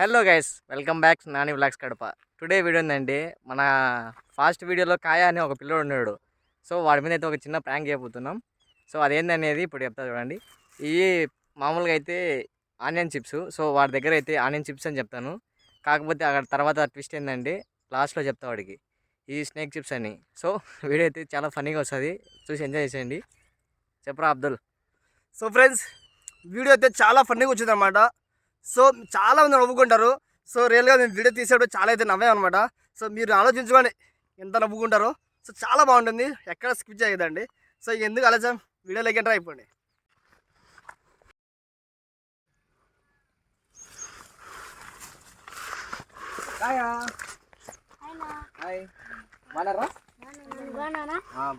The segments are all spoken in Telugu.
Hello guys, welcome back Nani vlogs Kadapa. Today video ఏంటంటే మన ఫాస్ట్ వీడియోలో కాయ అని ఒక పిల్లోడు ఉన్నాడు. సో వాడి మీద అయితే ఒక చిన్న ప్రాంక్ చేయబోతున్నాం. సో అదేంటనేది ఇప్పుడు చెప్తా చూడండి. ఇవి మామూలుగా అయితే ఆనియన్ చిప్స్. సో వాడి దగ్గర అయితే ఆనియన్ చిప్స్ అని చెప్తాను. కాకపోతే అక్కడ తర్వాత ట్విస్ట్ ఏంటంటే లాస్ట్లో చెప్తా వాడికి ఈ స్నేక్ చిప్స్ అని. సో వీడియో అయితే చాలా ఫన్నీగా వస్తుంది, చూసి ఎంజాయ్ చేసేయండి. చెప్పరా అబ్దుల్. సో ఫ్రెండ్స్, వీడియో అయితే చాలా ఫన్నీగా వచ్చింది అనమాట. సో చాలా మంది నవ్వుకుంటారు. సో రియల్గా నేను వీడియో తీసేటప్పుడు చాలా అయితే నవ్వాను అనమాట. సో మీరు ఆలోచించుకోండి ఎంత నవ్వుకుంటారో. సో చాలా బాగుంటుంది, ఎక్కడ స్కిప్ చేయదండి. సో ఎందుకు ఆలోచన, వీడియోలోకి ఎంటర్ అయిపోండి.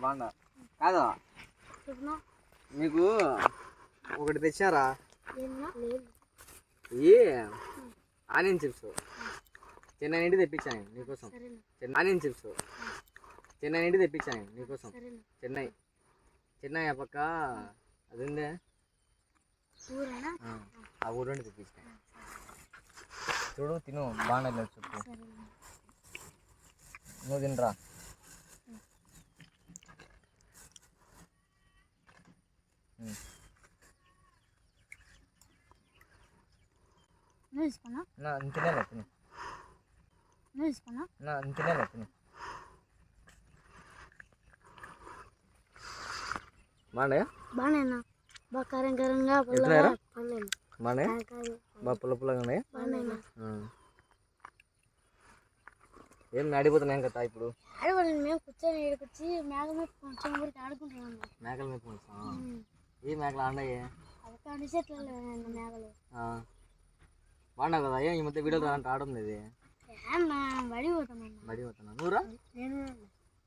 బాగున్నా కాదా? మీకు ఒకటి తెచ్చారా ఈ ఆనియన్ చిప్స్. చెన్నై నుండి తెప్పించాను నీకోసం. ఆనియన్ చిప్స్ చెన్నై నుండి తెప్పించాను నీకోసం. చెన్నై చెన్నై ఆ పక్క అది ఉందే, ఆ ఊరు నుండి తెప్పించాను. చూడు, తిను, బాగుండలేదు చెప్పు. నువ్వు తినరా. తినేలే తిను. తినేలే తిను. బాగున్నాయా? బాగానేనా? బాగా కారం కారంగా బాగున్నాయా? బాగా పుల్ల పుల్లగా ఉన్నాయా? ఏం ఆడిపోతున్నాం కదా ఇప్పుడు. మేము కూర్చొని ఏడుకొచ్చి మేకల మీద కొంచెం ఊరికి ఆడుకుంటున్నాం. మేకల మీద ఏ మేకలు ఆడినాయి? అవి చెట్లు మేకలు బాగున్నావు కదా. ఈ మధ్య వీడియోలు రాలంటే ఆడడం లేదు. పడిపోతున్నా. నువ్వురా?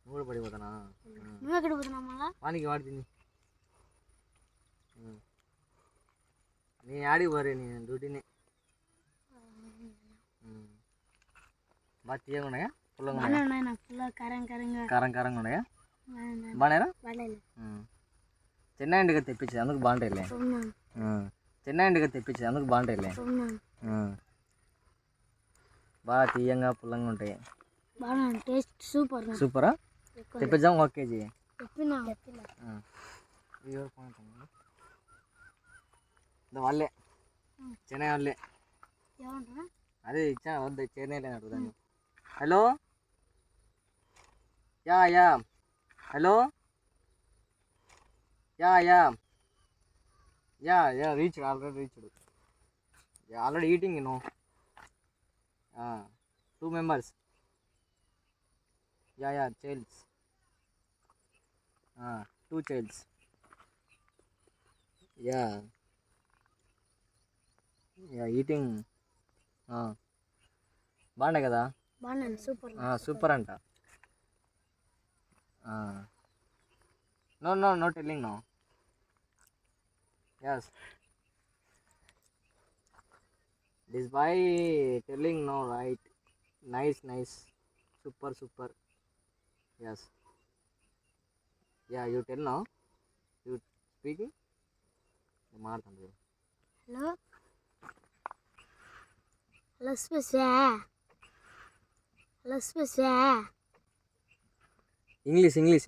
నువ్వు కూడా పడిపోతానా? నువ్వు ఎక్కడ పోతున్నావు? మళ్ళా వానికి వాడుతుంది. నేను ఆడికి పోరే, నేను డ్యూటీని. బాగా తీయగా ఉన్నాయా? పుల్లగా ఉన్నాయా? కారం కారంగా ఉన్నాయా? బాగానేరా? చెన్నై ఇంటికి తెప్పించేది అందుకు బాగుంటాయిలే. చెన్నై ఇంటికి తెప్పించేది అందుకు బాగుంటాయిలే. బాగా తీయంగా పుల్లంగా ఉంటాయి. సూపరా? తెప్పించాం 1 kg. వాళ్ళే చెన్నై వాళ్ళే. అదే ఇచ్చా, వద్ద చెన్నై లేనట్టు దాన్ని. Hello, yeah yeah, hello, yeah yeah yeah yeah, reached, already reached, already eating, 2 members. Yeah, childs. 2 childs. Yeah, eating. బాగున్నాయి కదా? సూపర్ అంట. No telling no. Yes, this boy telling no, right? Nice, super. Yes, yeah, you tell now, you speaking. మాట్లాడుతుంది. హలో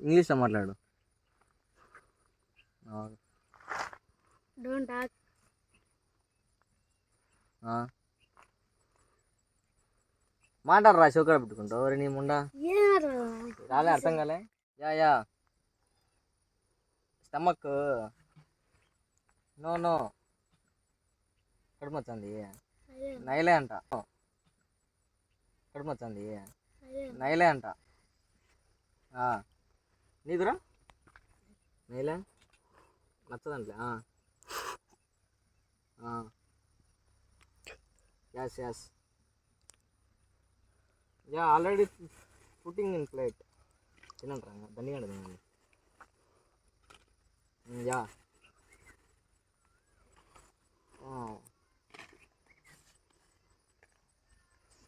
ఇంగ్లీష్లో మాట్లాడు. Don't talk. మాట్లాడరా, షోకడ పెట్టుకుంటావు నీ ముండా. రాలే, అర్థం కాలే. Yeah stomach. నో కడుపు వచ్చింది. నైలే అంట. కడుపు వచ్చింది. నైలే అంట. నీకురా నైలే నచ్చదంట్లే. yes, yeah, already putting in plate. తినంటారా దండిగా తినండి.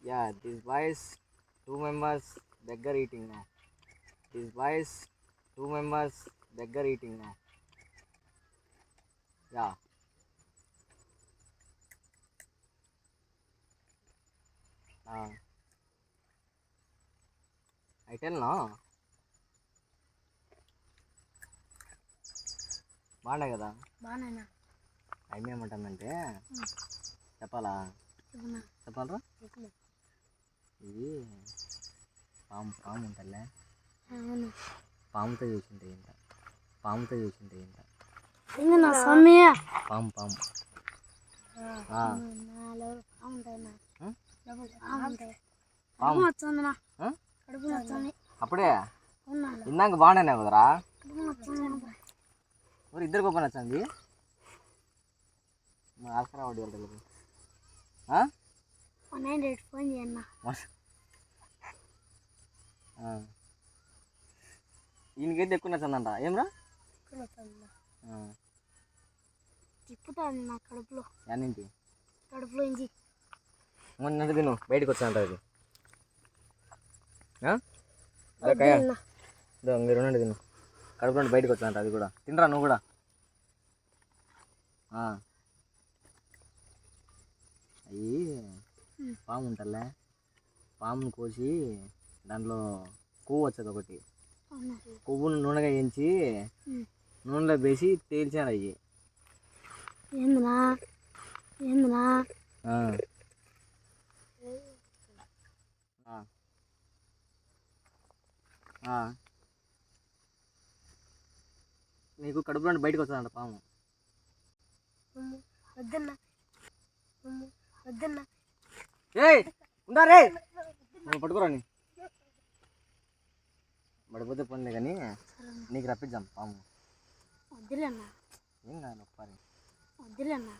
యా, this boys 2 members దగ్గర eating now. This boys 2 members దగ్గర eating now. Yeah. అయితే వెళ్ళనా బాగున్నాయి కదా. బాగున్నా అవి ఏమంటుందంటే చెప్పాలా చెప్పాలరా ఇది పాము ఉంటుందిలే అవును పాముతో చూసింటే ఇంత పాముతో చూసింటే ఇంత ఏంది నా స్వామి పాము పాము కడుపు నచ్చింది నా కడుపు నచ్చింది అప్పుడే ఇందాక బాగుండే కదరా కడుపు నచ్చింది మరి ఇద్దరికి ఓపెన్ వచ్చింది ఆస్కరా వాడి వాళ్ళకి ఫోన్ చేయన్నా ఈయనకైతే ఎక్కువ నచ్చిందంట ఏమ్రా తిప్పుతాను నా కడుపులో యానింటి కడుపులో ఇంచి మొన్న తిను బయటకు వచ్చానంట అది మీరు ఉండండి తిను కడుపు నుండి బయటకు వచ్చానంట అది కూడా తినరా నువ్వు కూడా అవి పాము ఉంటుందిలే పామును కోసి దాంట్లో కొవ్వు వచ్చేది ఒకటి కొవ్వును నూనెగా వేయించి నూనెలో వేసి తేల్చాడు అవి ఏందినా ఏందినా నీకు కడుపు నుండి బయటకు వచ్చాదంట పాము వద్దన్నా వద్దన్నా ఏయ్ ఉందా రే పట్టుకురా నీ పడిపోతే పనిలే కానీ నీకు రప్పిద్దాం పాము వద్దులేన్నా ఏం కాదు ఒకసారి వద్దులేన్నా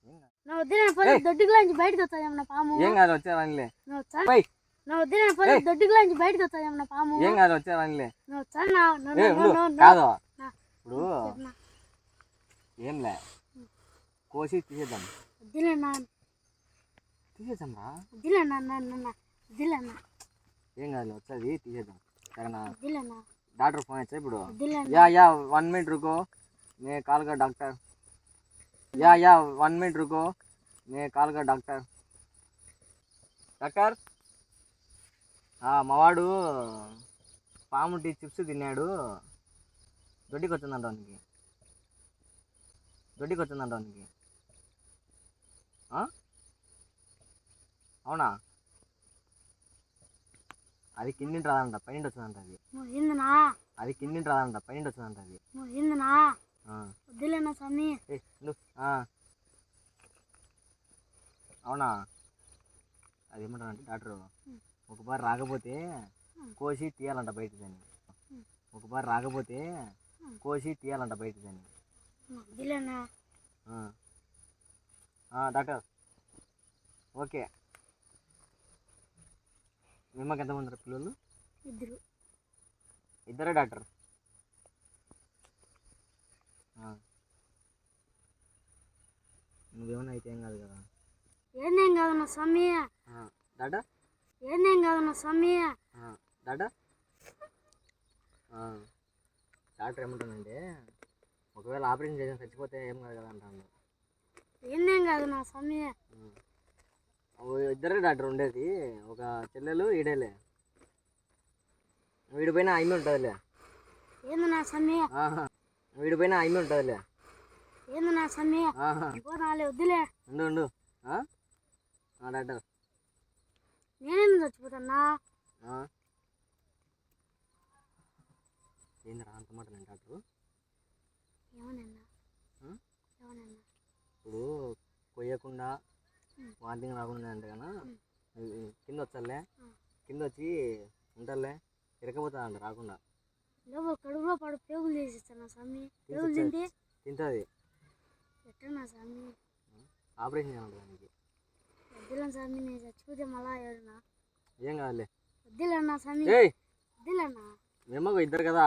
ఏం కాదు నా వద్దులేని పోతే దొడ్డికి బయటకు వస్తాయేమన్నా పాము ఏం కాదు వచ్చారానిలే నా వద్దులేని పోతే దొడ్డికి బయటకు వస్తాయేమన్నా పాము ఏం కాదు వచ్చారానిలే నువ్వు వచ్చానా కాదు ఇప్పుడు ఏంలే కోసి తీసేద్దాం వద్దులేనా తీసేద్దాం రా వద్దులేనా వద్దులేనా ఏం కాదు వచ్చేది తీసేద్దాం సరేనా వద్దులేనా డాక్టర్ ఫోన్ వచ్చా ఇప్పుడు వద్దులేనా या 1 मिनट रुको मैं कॉल कर डॉक्टर या 1 मिनट रुको मैं कॉल कर डॉक्टर డాక్టర్ మావాడు పాముటి చిప్స్ తిన్నాడు దొడ్డికి వచ్చిందంట వానికి అవునా అది కిందింటి రాదంట పైన వచ్చిందంట అది ఏందనా అది కిందింటి రాదంట పైన వచ్చిందంట అది ఏందనా వద్దులేనా స్వామి అవునా అది ఏమంటారంటే డాక్టరు ఒకసారి రాకపోతే కోసి తీయాలంట బయట దాన్ని ఒకసారి రాకపోతే కోసి తీయాలంట బయట దాన్ని వద్దులేనా డాక్టర్ ఓకే మిమ్మకి ఎంతమంది పిల్లలు ఇద్దరే డాక్టర్ నువ్వేమన్నా అయితే ఏం కాదు కదా ఏందేం కాదు నా స్వామి డాక్టర్ ఏందేం కాదు నా స్వామి డాక్టర్ డాక్టర్ ఏమంటానంటే ఒకవేళ ఆపరేషన్ చేసి చచ్చిపోతే ఏం కాదు కదా అంటాను ఏందేం కాదు నా స్వామి ఇద్దరే డాక్టర్ ఉండేది ఒక చెల్లెలు ఈడేలే వీడిపోయిన ఆమె ఉంటుందిలే ఏంది నా స్వామి వీడిపోయిన ఆమె ఉంటుందిలే ఏంది నా స్వామి నాలే వద్దులే ఉండు డాక్టర్ నేనేందుకు చచ్చిపోతానా ఏందిరా అంత మాట నేను డాక్టరు ఏమన్నా ఇప్పుడు కొయ్యకుండా వాంతింగ్ రాకుండా అంటే కన్నా కింద వచ్చాలే కింద వచ్చి ఉంటాలే ఇరకపోతుంది అంట రాకుండా కడుపులో పడు పేగులు చేసిస్తాను స్వామి పేగులు తింటే తింటుంది ఎట్టనా స్వామి ఆపరేషన్ చేయాలి దానికి వద్దులే స్వామి నేను చచ్చిపోతే మళ్ళా ఏడునా ఏం కాదులే వద్దులేనా స్వామి వద్దులేనా మేమకు ఇద్దరు కదా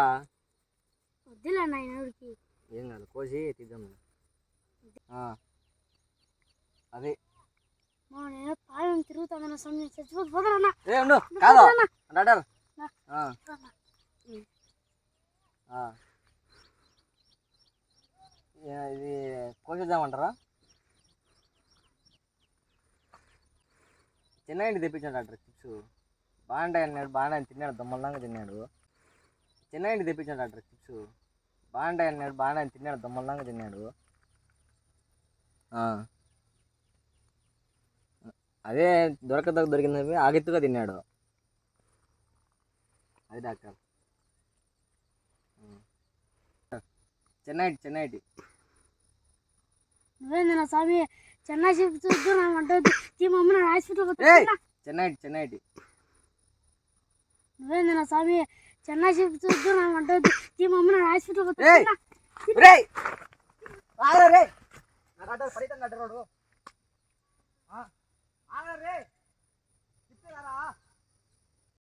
వద్దులేనా ఎవరికి ఏం కాదు కోసి తీద్దాం అదే నేను పాలన తిరుగుతాను స్వామి చచ్చిపోతున్నా ఏ ఉండు కాదు డాక్టర్ ఇది కోసేద్దామంటారా చెన్నై తెప్పించాడు డాక్టర్ చిప్స్ బాగుంటాయి అన్నాడు, బాగుంటాయి తిన్నాడు, దొమ్మల్లాగా తిన్నాడు. చెన్నై తెప్పించాడు డాక్టర్ చిప్స్ బాగుంటాయి అన్నాడు, బాగుంటాయి తిన్నాడు, దొమ్మల్లాగా తిన్నాడు. అదే దొరికింది ఆగెత్తుగా తిన్నాడు. అది డాక్టర్ చెన్నై నువ్వేంది నా స్వామి చెన్నై చిప్స్ వద్దు నా వంట వద్దు తీ మమ్మీ నా హాస్పిటల్ చెన్నై నువ్వేంది నా స్వామి చెన్నై చిప్స్ వద్దు నా వంట వద్దు తీ మమ్మీ నా హాస్పిటల్ రే